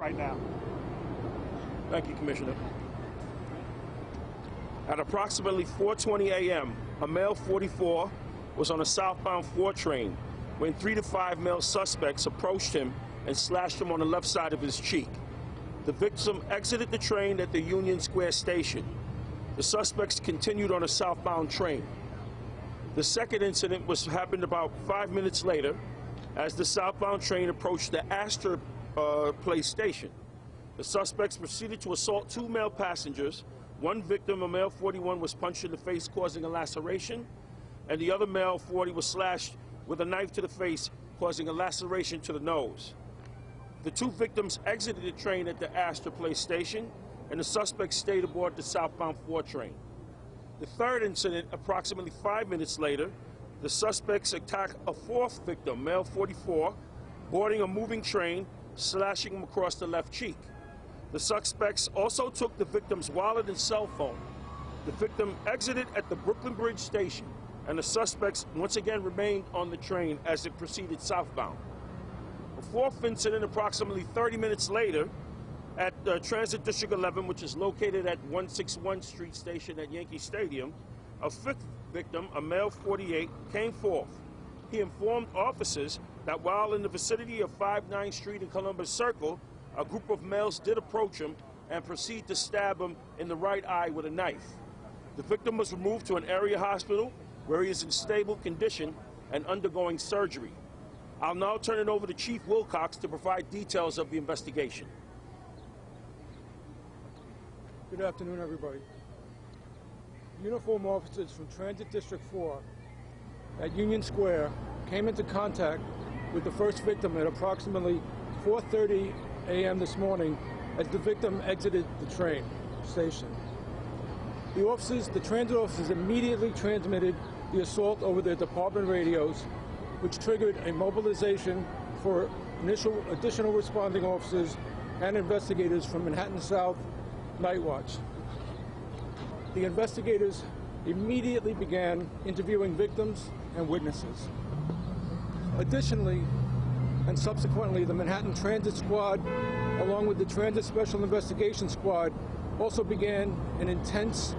right now. Thank you, Commissioner. At approximately 4:20 a.m., a male 44 was on a southbound 4 train when 3 to 5 male suspects approached him and slashed him on the left side of his cheek. The victim exited the train at the Union Square station. The suspects continued on a southbound train. The second incident happened about 5 minutes later as the southbound train approached the Astor Place station. The suspects proceeded to assault 2 male passengers. One victim, a male 41, was punched in the face, causing a laceration, and the other male 40 was slashed with a knife to the face, causing a laceration to the nose. The 2 victims exited the train at the Astor Place station, and the suspects stayed aboard the southbound 4 train. The third incident, approximately 5 minutes later, the suspects attacked a 4th victim, male 44, boarding a moving train, slashing him across the left cheek. The suspects also took the victim's wallet and cell phone. The victim exited at the Brooklyn Bridge station, and the suspects once again remained on the train as it proceeded southbound. A 4th incident, approximately 30 minutes later, at Transit District 11, which is located at 161 Street Station at Yankee Stadium, a 5th victim, a male 48, came forth. He informed officers that while in the vicinity of 59th Street and Columbus Circle, a group of males did approach him and proceed to stab him in the right eye with a knife. The victim was removed to an area hospital where he is in stable condition and undergoing surgery. I'll now turn it over to Chief Wilcox to provide details of the investigation. Good afternoon, everybody. Uniform officers from Transit District 4 at Union Square came into contact with the first victim at approximately 4:30 a.m. this morning as the victim exited the train station. The transit officers immediately transmitted the assault over their department radios, which triggered a mobilization for additional responding officers and investigators from Manhattan South Night Watch. The investigators immediately began interviewing victims and witnesses. Additionally, and subsequently, the Manhattan Transit Squad, along with the Transit Special Investigation Squad, also began an intense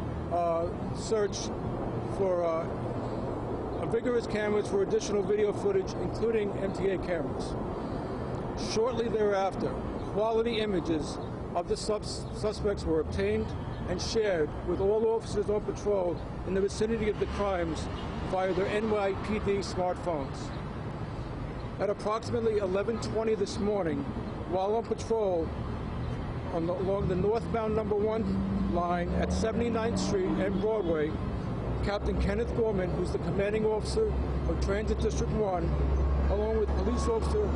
search for vigorous cameras for additional video footage, including MTA cameras. Shortly thereafter, quality images of the suspects were obtained and shared with all officers on patrol in the vicinity of the crimes via their NYPD smartphones. At approximately 11:20 this morning, while on patrol along the northbound number 1 line at 79th Street and Broadway, Captain Kenneth Gorman, who's the commanding officer of Transit District 1, along with police officer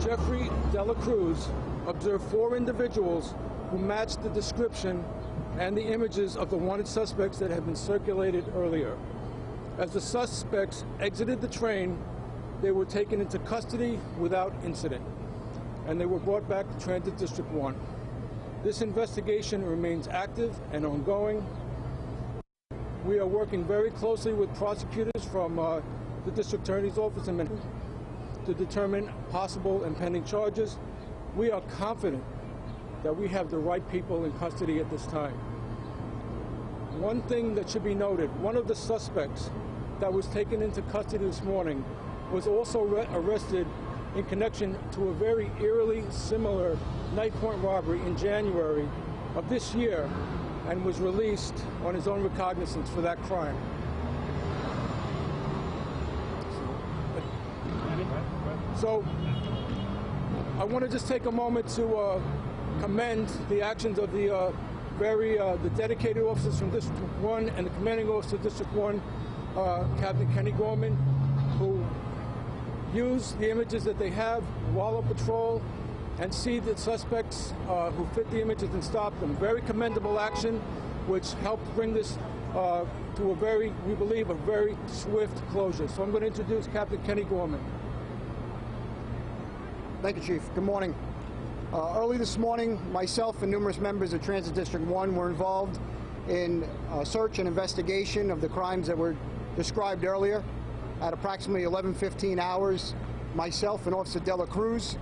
Jeffrey Dela Cruz, observed 4 individuals who matched the description and the images of the wanted suspects that had been circulated earlier. As the suspects exited the train, they were taken into custody without incident, and they were brought back to Transit District 1. This investigation remains active and ongoing. We are working very closely with prosecutors from the District Attorney's Office in Manhattan to determine possible and pending charges. We are confident that we have the right people in custody at this time. One thing that should be noted, one of the suspects that was taken into custody this morning was also arrested in connection to a very eerily similar night point robbery in January of this year and was released on his own recognizance for that crime. So I want to just take a moment to commend the actions of the dedicated officers from District 1 and the commanding officer of District 1, Captain Kenny Gorman, who used the images that they have while on patrol and see the suspects who fit the images and stop them. Very commendable action, which helped bring this to a very, we believe, a very swift closure. So I'm going to introduce Captain Kenny Gorman. Thank you, Chief. Good morning. Early this morning, myself and numerous members of Transit District 1 were involved in a search and investigation of the crimes that were described earlier. At approximately 11:15 hours, myself and Officer Dela Cruz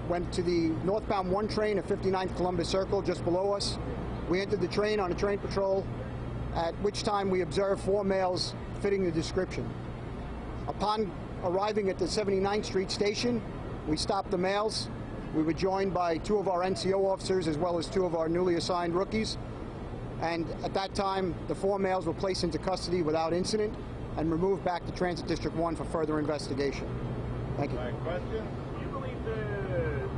went to the northbound 1 train at 59th Columbus Circle, just below us. We entered the train on a train patrol, at which time we observed 4 males fitting the description. Upon arriving at the 79th Street station, we stopped the males. We were joined by 2 of our NCO officers as well as 2 of our newly assigned rookies. And at that time, the 4 males were placed into custody without incident and removed back to Transit District 1 for further investigation. Thank you. My question? Do you believe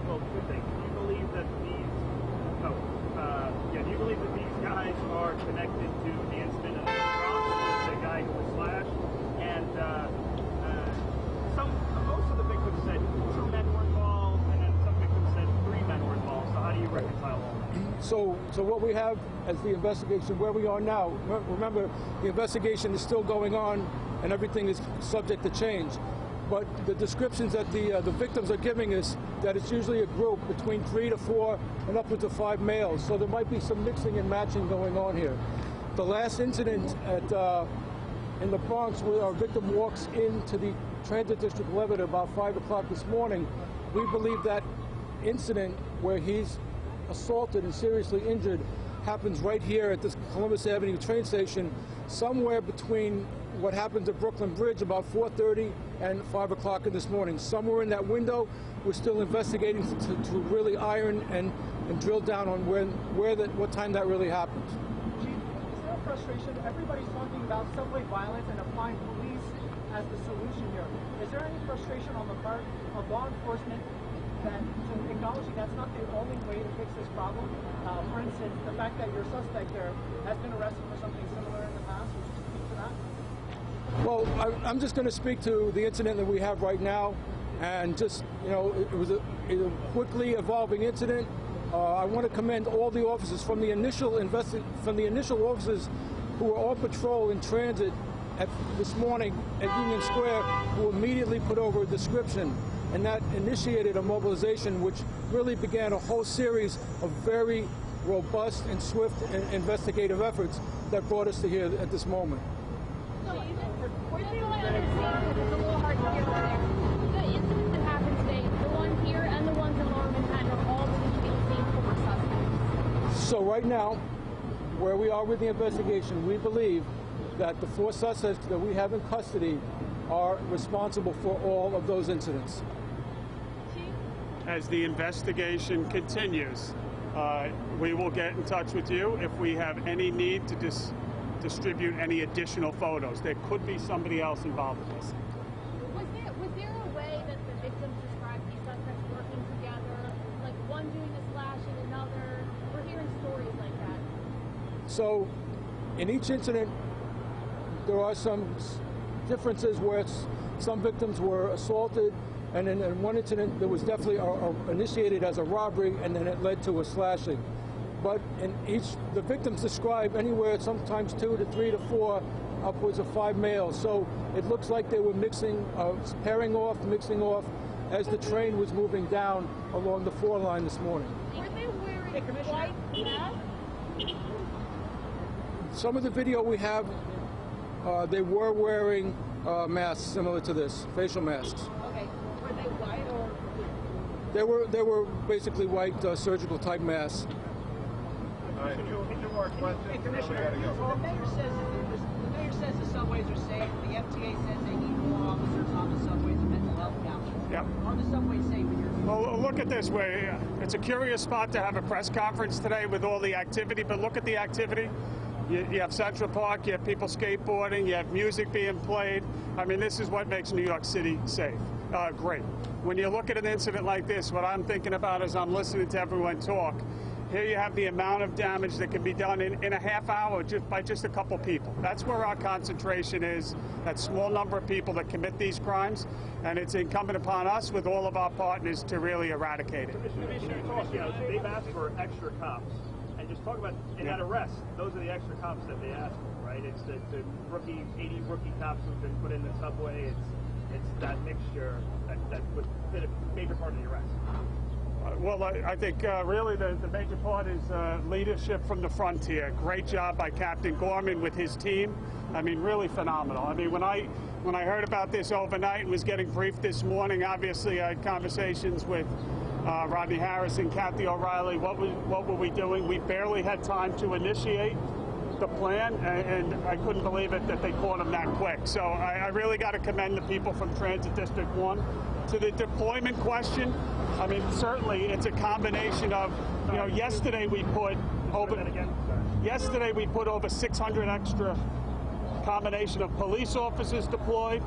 well, two things. Do you believe that do you believe that these guys are connected to the incident in the Bronx, the guy who was slashed? And most of the victims said 2 men were involved, and then some victims said 3 men were involved. So how do you reconcile all that? So what we have as the investigation, where we are now, remember, the investigation is still going on and everything is subject to change. But the descriptions that the victims are giving us, that it's usually a group between 3 to 4 and upwards of 5 males. So there might be some mixing and matching going on here. The last incident in the Bronx, where our victim walks into the Transit District 11 at about 5 o'clock this morning, we believe that incident where he's assaulted and seriously injured happens right here at this Columbus Avenue train station, somewhere between what happened at Brooklyn Bridge about 4:30 and 5 o'clock in this morning. Somewhere in that window, we're still investigating to really iron and drill down on what time that really happened. Chief, is there a frustration? Everybody's talking about subway violence and applying police as the solution here. Is there any frustration on the part of law enforcement that to acknowledging that's not the only way to fix this problem? For instance, the fact that your suspect there has been arrested for something similar in the past. Would you speak to that? Well, I'm just going to speak to the incident that we have right now, and just, it was a quickly evolving incident. I want to commend all the officers from the initial officers who were on patrol in transit this morning at Union Square, who immediately put over a description, and that initiated a mobilization which really began a whole series of very robust and swift investigative efforts that brought us to here at this moment. So we're still understanding it's a little hard to hear there. The incidents that happened today, the one here and the ones in Lower Manhattan, are all believed to be the same 4 suspects. So right now, where we are with the investigation, we believe that the 4 suspects that we have in custody are responsible for all of those incidents. As the investigation continues, we will get in touch with you if we have any need to distribute any additional photos. There could be somebody else involved in this. Was there a way that the victims described these suspects working together, like one doing a slash and another? We're hearing stories like that. So, in each incident, there are some differences where some victims were assaulted, and in one incident there was definitely initiated as a robbery, and then it led to a slashing. But in the victims describe anywhere, sometimes 2 to 3 to 4, upwards of 5 males. So it looks like they were mixing, pairing off, mixing off, as the train was moving down along the 4 line this morning. Were they wearing white masks? Some of the video we have, they were wearing masks similar to this, facial masks. Okay, were they white or? They were basically white surgical type masks. Hey, Commissioner, the mayor says the subways are safe. The FTA says they need more officers on the subways and mental health counselors. Yep. Are the subways safe in your view? Well, look at this way. It's a curious spot to have a press conference today with all the activity, but look at the activity. You have Central Park, you have people skateboarding, you have music being played. I mean, this is what makes New York City safe. Great. When you look at an incident like this, what I'm thinking about as I'm listening to everyone talk, here you have the amount of damage that can be done in a half hour by just a couple people. That's where our concentration is, that small number of people that commit these crimes, and it's incumbent upon us with all of our partners to really eradicate it. They've asked for extra cops. And just talk about, in that arrest, those are the extra cops that they asked for, right? It's the 80 rookie cops who've been put in the subway. It's that mixture that would fit a major part of the arrest. Well, I think really the major part is leadership from the front here. Great job by Captain Gorman with his team. I mean, really phenomenal. I mean, when I heard about this overnight and was getting briefed this morning, obviously I had conversations with Rodney Harrison, Kathy O'Reilly, what were we doing? We barely had time to initiate the plan, and I couldn't believe it that they caught him that quick. So I really got to commend the people from Transit District 1. To the deployment question, I mean, certainly it's a combination of, you know, yesterday we put over 600 extra combination of police officers deployed,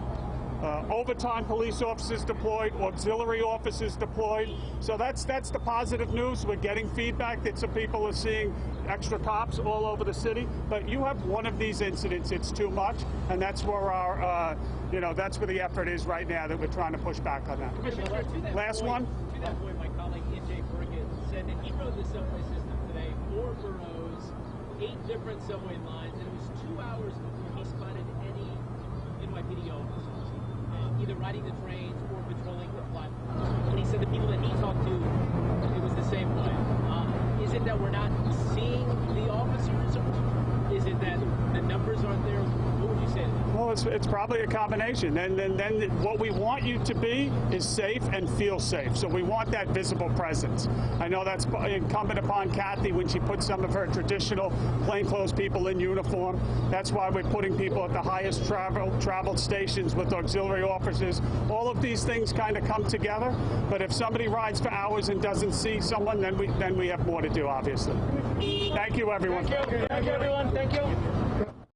overtime police officers deployed, auxiliary officers deployed. So that's the positive news. We're getting feedback that some people are seeing extra cops all over the city. But you have one of these incidents, it's too much, and that's where our, that's where the effort is right now, that we're trying to push back on that. Last one. To that point, my colleague NJ Burgett said that he rode the subway system today, 4 boroughs, 8 different subway lines, and it was 2 hours before he spotted any NYPD officers, either riding the trains or patrolling the platform. And he said the people that he talked to, it was the same way. Is it that we're not seeing the officers, or is it that the numbers aren't there? What would you say? Well, it's probably a combination. And then what we want you to be is safe and feel safe. So we want that visible presence. I know that's incumbent upon Kathy when she puts some of her traditional plainclothes people in uniform. That's why we're putting people at the highest traveled stations with auxiliary officers. All of these things kind of come together. But if somebody rides for hours and doesn't see someone, then we have more to do, obviously. Thank you, everyone. Thank you, everyone. Thank you.